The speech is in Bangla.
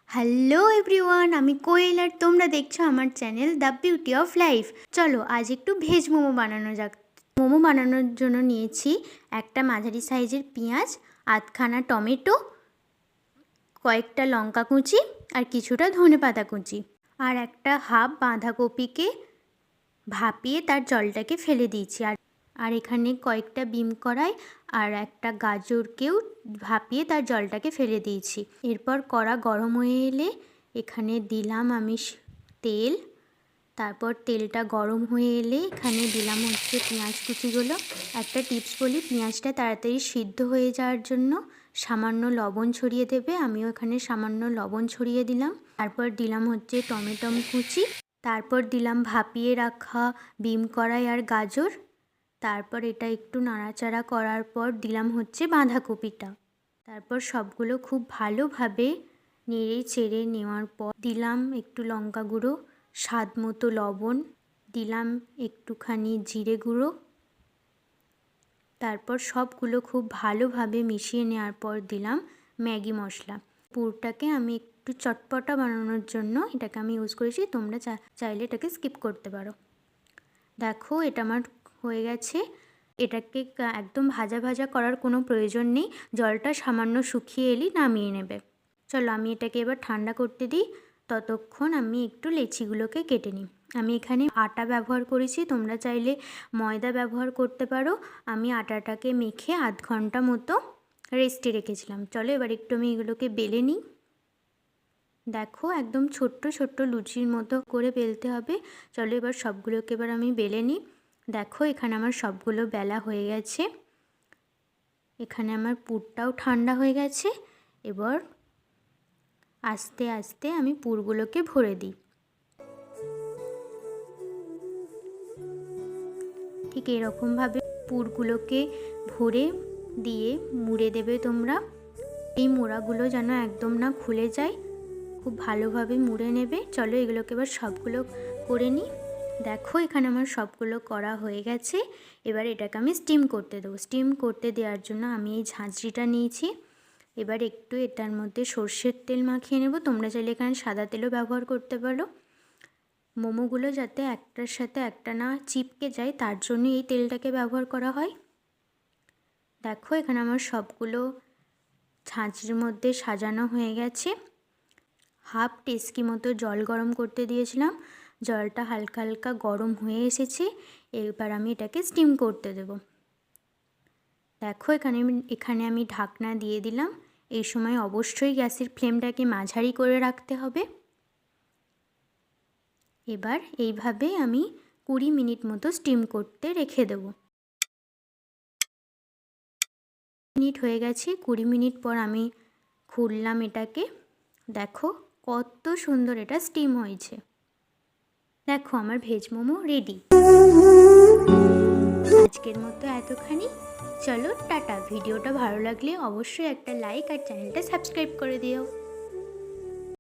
হ্যালো এভরিওয়ান, আমি কোয়েল আর তোমরা দেখছো আমার channel the beauty of life. চলো আজ একটু ভেজ মোমো বানানো যাক। মোমো বানানোর জন্য নিয়েছি একটা মাঝারি সাইজের পেঁয়াজ, আধখানা টমেটো, কয়েকটা লঙ্কা কুচি আর কিছুটা ধনেপাতা কুচি, আর একটা হাফ বাঁধাকপিকে ভাপিয়ে তার জলটাকে ফেলে দিয়েছি। আর এখানে কয়েকটা বিম কড়াই আর একটা গাজরকেও ভাপিয়ে তার জলটাকে ফেলে দিয়েছি। এরপর কড়া গরম হয়ে এলে এখানে দিলাম আমি তেল। তারপর তেলটা গরম হয়ে এলে এখানে দিলাম হচ্ছে পেঁয়াজ কুচিগুলো। একটা টিপস বলি, পেঁয়াজটা তাড়াতাড়ি সিদ্ধ হয়ে যাওয়ার জন্য সামান্য লবণ ছড়িয়ে দেবে। আমিও এখানে সামান্য লবণ ছড়িয়ে দিলাম। তারপর দিলাম হচ্ছে টমেটো কুচি, তারপর দিলাম ভাপিয়ে রাখা বিম কড়াই আর গাজর। তারপর এটা একটু নাড়াচাড়া করার পর দিলাম হচ্ছে বাঁধাকপিটা। তারপর সবগুলো খুব ভালোভাবে নেড়ে চেড়ে নেওয়ার পর দিলাম একটু লঙ্কা গুঁড়ো, স্বাদ মতো লবণ, দিলাম একটুখানি জিরে গুঁড়ো। তারপর সবগুলো খুব ভালোভাবে মিশিয়ে নেওয়ার পর দিলাম ম্যাগি মশলা। পুরটাকে আমি একটু চটপটা বানানোর জন্য এটাকে আমি ইউজ করেছি, তোমরা চাইলে এটাকে স্কিপ করতে পারো। দেখো এটা আমার হয়ে গেছে। এটাকে একদম ভাজা ভাজা করার কোনো প্রয়োজন নেই, জলটা সামান্য শুকিয়ে এলেই নামিয়ে নেবে। চলো আমি এটাকে এবার ঠান্ডা করতে দিই, ততক্ষণ আমি একটু লেচিগুলোকে কেটে নিই। আমি এখানে আটা ব্যবহার করেছি, তোমরা চাইলে ময়দা ব্যবহার করতে পারো। আমি আটাটাকে মেখে আধ ঘন্টা মতো রেস্টে রেখেছিলাম। চলো এবার একটু আমি এগুলোকে বেলে নিই। দেখো একদম ছোট্ট ছোট্ট লুচির মতো করে বেলতে হবে। চলো এবার সবগুলোকে এবার আমি বেলে নিই। দেখো এখানে আমার সবগুলো বেলা হয়ে গেছে। এখানে আমার পুরটাও ঠান্ডা হয়ে গেছে। এবার আস্তে আস্তে আমি পুরগুলোকে ভরে দিই। ঠিক এরকমভাবে পুরগুলোকে ভরে দিয়ে মুড়ে দেবে তোমরা। এই মোড়াগুলো যেন একদম না খুলে যায়, খুব ভালোভাবে মুড়ে নেবে। চলো এগুলোকে এবার সবগুলো করে নিই। দেখো এখানে আমার সবগুলো করা হয়ে গেছে। এবার এটাকে আমি স্টিম করতে দেবো। স্টিম করতে দেওয়ার জন্য আমি এই ঝাঁঝরিটা নিয়েছি। এবার একটু এটার মধ্যে সর্ষের তেল মাখিয়ে নেব। তোমরা চাইলে এখানে সাদা তেলও ব্যবহার করতে পারো। মোমোগুলো যাতে একটার সাথে একটা না চিপকে যায় তার জন্য এই তেলটাকে ব্যবহার করা হয়। দেখো এখানে আমার সবগুলো ঝাঁঝরির মধ্যে সাজানো হয়ে গেছে। হাফ টেস্কি মতো জল গরম করতে দিয়েছিলাম, জলটা হালকা হালকা গরম হয়ে এসেছে। এবার আমি এটাকে স্টিম করতে দেব। দেখো এখানে আমি ঢাকনা দিয়ে দিলাম। এই সময় অবশ্যই গ্যাসের ফ্লেমটাকে মাঝারি করে রাখতে হবে। এবার এইভাবে আমি 20 মিনিট মতো স্টিম করতে রেখে দেব। মিনিট হয়ে গেছে। 20 মিনিট পর আমি খুললাম এটাকে। দেখো কত সুন্দর এটা স্টিম হয়েছে। দেখো আমার ভেজ মোমো রেডি। আজকের মতো এতখানি। চলো টাটা। ভিডিওটা ভালো লাগলে অবশ্যই একটা লাইক আর চ্যানেলটা সাবস্ক্রাইব করে দিও।